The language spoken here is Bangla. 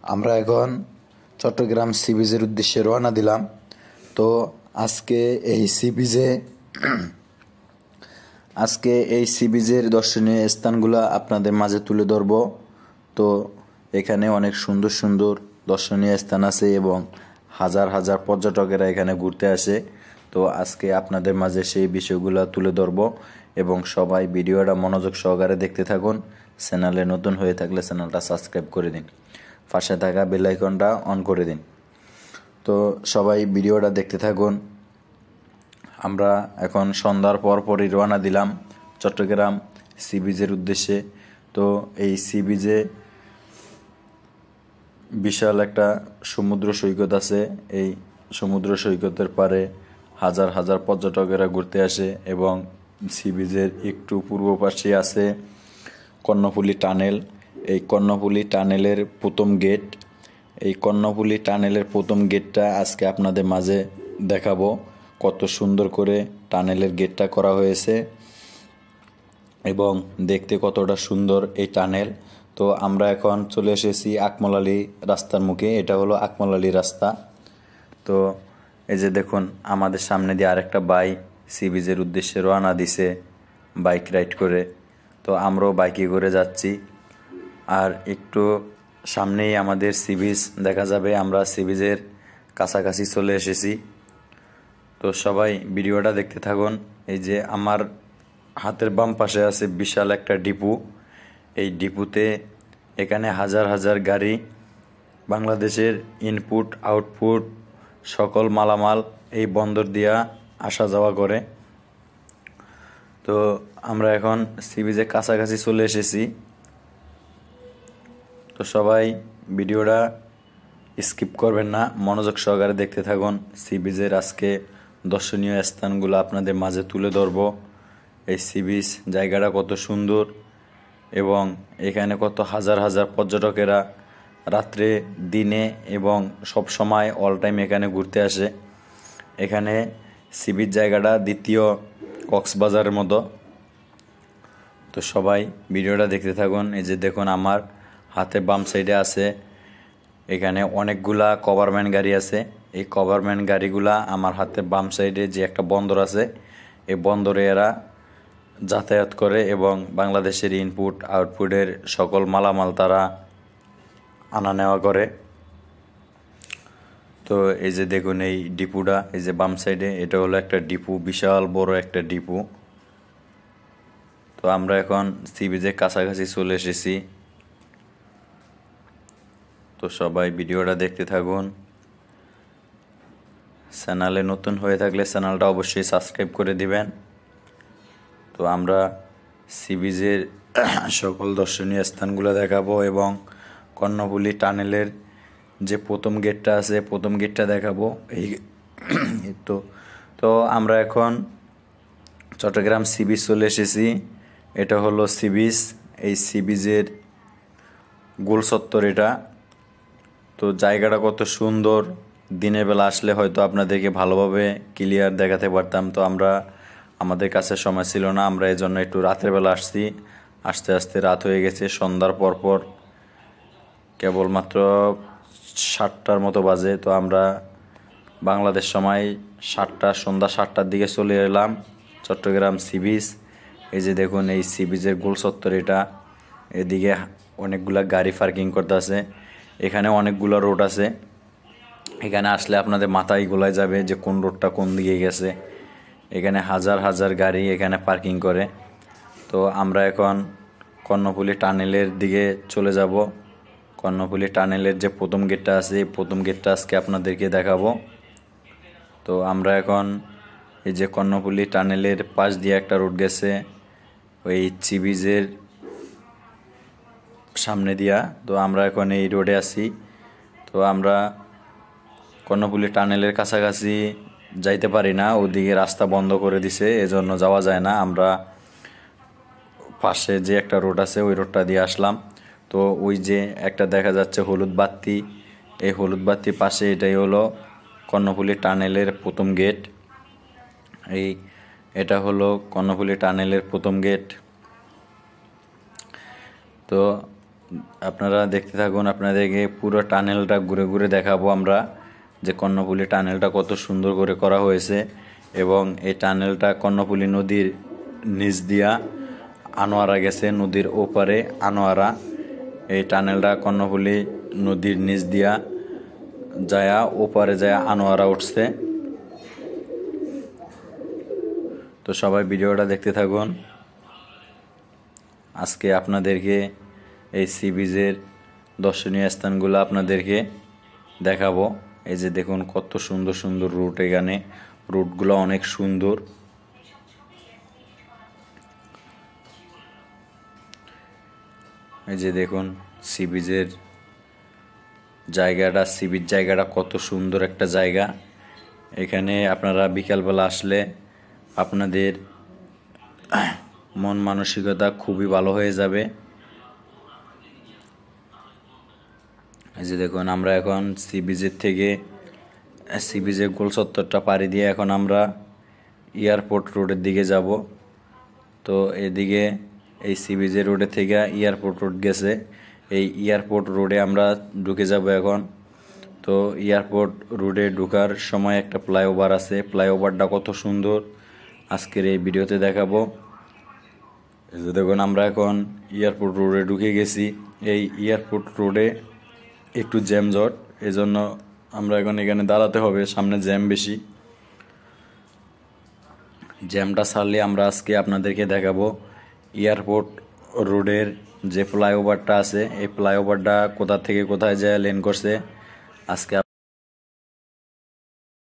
আমরা এখন চট্টগ্রাম সি বিচের উদ্দেশ্যে রওনা দিলাম। তো আজকে এই সি বিচের দর্শনীয় স্থানগুলো আপনাদের মাঝে তুলে ধরব। তো এখানে অনেক সুন্দর সুন্দর দর্শনীয় স্থান আছে এবং হাজার হাজার পর্যটকেরা এখানে ঘুরতে আসে। তো আজকে আপনাদের মাঝে সেই বিষয়গুলো তুলে ধরব এবং সবাই ভিডিওটা মনোযোগ সহকারে দেখতে থাকুন। চ্যানেলে নতুন হয়ে থাকলে চ্যানেলটা সাবস্ক্রাইব করে দিন, পাশে থাকা বেল আইকনটা অন করে দিন। তো সবাই ভিডিওটা দেখতে থাকুন। আমরা এখন সন্ধ্যার পরই রওনা দিলাম চট্টগ্রাম সি বিচের উদ্দেশ্যে। তো এই সি বিচে বিশাল একটা সমুদ্র সৈকত আছে। এই সমুদ্র সৈকতের পারে হাজার হাজার পর্যটকেরা ঘুরতে আসে এবং সি বিচের একটু পূর্ব পাশে আছে কর্ণফুলী টানেল। এই কর্ণফুলী টানেলের প্রথম গেট। এই কর্ণফুলী টানেলের প্রথম গেটটা আজকে আপনাদের মাঝে দেখাবো, কত সুন্দর করে টানেলের গেটটা করা হয়েছে এবং দেখতে কতটা সুন্দর এই টানেল। তো আমরা এখন চলে এসেছি আকমল আলী রাস্তার মুখে। এটা হলো আকমল আলী রাস্তা। তো এই যে দেখুন, আমাদের সামনে দিয়ে আরেকটা বাইক সি বিচের উদ্দেশ্যে রওনা দিছে বাইক রাইড করে। তো আমরাও বাইকে করে যাচ্ছি। আর একটু সামনেই আমাদের সি বিচ দেখা যাবে। আমরা সি বিচের কাছাকাছি চলে এসেছি। তো সবাই ভিডিওটা দেখতে থাকুন। এই যে আমার হাতের বাম পাশে আছে বিশাল একটা ডিপু। এই ডিপুতে এখানে হাজার হাজার গাড়ি বাংলাদেশের ইনপুট আউটপুট সকল মালামাল এই বন্দর দিয়া আসা যাওয়া করে। তো আমরা এখন সি বিচের কাছাকাছি চলে এসেছি। তো সবাই ভিডিওটা স্কিপ করবেন না, মনোযোগ সহকারে দেখতে থাকুন। সি বিচের আজকে দর্শনীয় স্থানগুলো আপনাদের মাঝে তুলে ধরব। এই সি বিচ জায়গাটা কত সুন্দর এবং এখানে কত হাজার হাজার পর্যটকেরা রাত্রে দিনে এবং সব সময় অল টাইম এখানে ঘুরতে আসে। এখানে সি বিচ জায়গাটা দ্বিতীয় কক্সবাজারের মতো। তো সবাই ভিডিওটা দেখতে থাকুন। এই যে দেখুন, আমার হাতে বাম সাইডে আছে এখানে অনেকগুলা কভারম্যান গাড়ি আছে। এই কভারম্যান গাড়িগুলা আমার হাতে বাম সাইডে যে একটা বন্দর আছে, এই বন্দরে এরা যাতায়াত করে এবং বাংলাদেশের ইনপুট আউটপুটের সকল মালামাল তারা আনা নেওয়া করে। তো এই যে দেখুন, এই ডিপুটা এই যে বাম সাইডে, এটা হলো একটা ডিপু, বিশাল বড় একটা ডিপু। তো আমরা এখন সি বিচের কাছাকাছি চলে এসেছি। তো সবাই ভিডিওটা দেখতে থাকুন। চ্যানেলে নতুন হয়ে থাকলে চ্যানেলটা অবশ্যই সাবস্ক্রাইব করে দিবেন। তো আমরা সি বিচের সকল দর্শনীয় স্থানগুলো দেখাবো এবং কর্ণফুলী টানেলের যে প্রথম গেটটা আছে প্রথম গেটটা দেখাবো। এই তো আমরা এখন চট্টগ্রাম সি বিচ চলে এসেছি। এটা হলো সি বিচ। এই সি বিচের গোল চত্বর এটা। তো জায়গাটা কত সুন্দর, দিনের বেলা আসলে হয়তো আপনাদেরকে ভালোভাবে ক্লিয়ার দেখাতে পারতাম। তো আমাদের কাছে সময় ছিল না, আমরা এই জন্য একটু রাতের বেলা আসছি। আস্তে আস্তে রাত হয়ে গেছে, সন্ধ্যার পর কেবলমাত্র 7টার মতো বাজে। তো আমরা বাংলাদেশ সময় সন্ধ্যা 7টার দিকে চলে এলাম চট্টগ্রাম সি বিচ। এই যে দেখুন, এই সি বিচের গোল চত্বর এটা। এদিকে অনেকগুলা গাড়ি পার্কিং করতে আছে। এখানে অনেকগুলো রোড আছে। এখানে আসলে আপনাদের মাথায় গোলায় যাবে যে কোন রোডটা কোন দিকে গেছে। এখানে হাজার হাজার গাড়ি এখানে পার্কিং করে। তো আমরা এখন কর্ণফুলী টানেলের দিকে চলে যাব। কর্ণফুলী টানেলের যে প্রথম গেটটা আছে, এই প্রথম গেটটা আজকে আপনাদেরকে দেখাবো। তো আমরা এখন এই যে কর্ণফুলী টানেলের পাশ দিয়ে একটা রোড গেছে ওই সি বিচের সামনে দিয়া। তো আমরা এখন এই রোডে আছি। তো আমরা কর্ণফুলী টানেলের কাছাকাছি যাইতে পারি না, ওদিকে রাস্তা বন্ধ করে দিছে, এজন্য যাওয়া যায় না। আমরা পাশে যে একটা রোড আছে ওই রোডটা দিয়ে আসলাম। তো ওই যে একটা দেখা যাচ্ছে হলুদ বাতি, এই হলুদ বাতির পাশে এটাই হলো কর্ণফুলী টানেলের প্রথম গেট। এটা হলো কর্ণফুলী টানেলের প্রথম গেট। তো আপনারা দেখতে থাকুন, আপনাদেরকে পুরো টানেলটা ঘুরে ঘুরে দেখাবো আমরা যে কর্ণফুলী টানেলটা কত সুন্দর করে করা হয়েছে। এবং এই টানেলটা কর্ণফুলী নদীর নিচ দিয়া আনোয়ারা গেছে, নদীর ওপারে আনোয়ারা। এই টানেলটা কর্ণফুলী নদীর নিচ দিয়া যায়া ওপারে যায় আনোয়ারা উঠছে। তো সবাই ভিডিওটা দেখতে থাকুন। আজকে আপনাদেরকে এই সি বিচের দর্শনীয় স্থানগুলো আপনাদেরকে দেখাবো। এই যে দেখুন কত সুন্দর সুন্দর রুট, এখানে রুটগুলো অনেক সুন্দর। এই যে দেখুন সি বিচের জায়গাটা, সি বিচ জায়গাটা কত সুন্দর একটা জায়গা। এখানে আপনারা বিকালবেলা আসলে আপনাদের মন মানসিকতা খুবই ভালো হয়ে যাবে। এই যে দেখুন আমরা এখন সি বিচের থেকে সি বিচের গোল চত্বরটা পাড়ি দিয়ে এখন আমরা এয়ারপোর্ট রোডের দিকে যাব। তো এদিকে এই সি বিচের রোডে থেকে এয়ারপোর্ট রোড গেছে, এই এয়ারপোর্ট রোডে আমরা ঢুকে যাব এখন। তো এয়ারপোর্ট রোডে ঢোকার সময় একটা ফ্লাইওভার আছে, ফ্লাইওভারটা কত সুন্দর আজকের এই ভিডিওতে দেখাবো। এই যে দেখুন আমরা এখন এয়ারপোর্ট রোডে ঢুকে গেছি। এই এয়ারপোর্ট রোডে একটু জ্যামজট, এই জন্য আমরা এখন এখানে দাঁড়াতে হবে, সামনে জ্যাম বেশি। জ্যামটা ছাড়লে আমরা আজকে আপনাদেরকে দেখাবো এয়ারপোর্ট রোডের যে ফ্লাইওভারটা আছে, এই ফ্লাইওভারটা কোথা থেকে কোথায় যায় লেন করছে আজকে।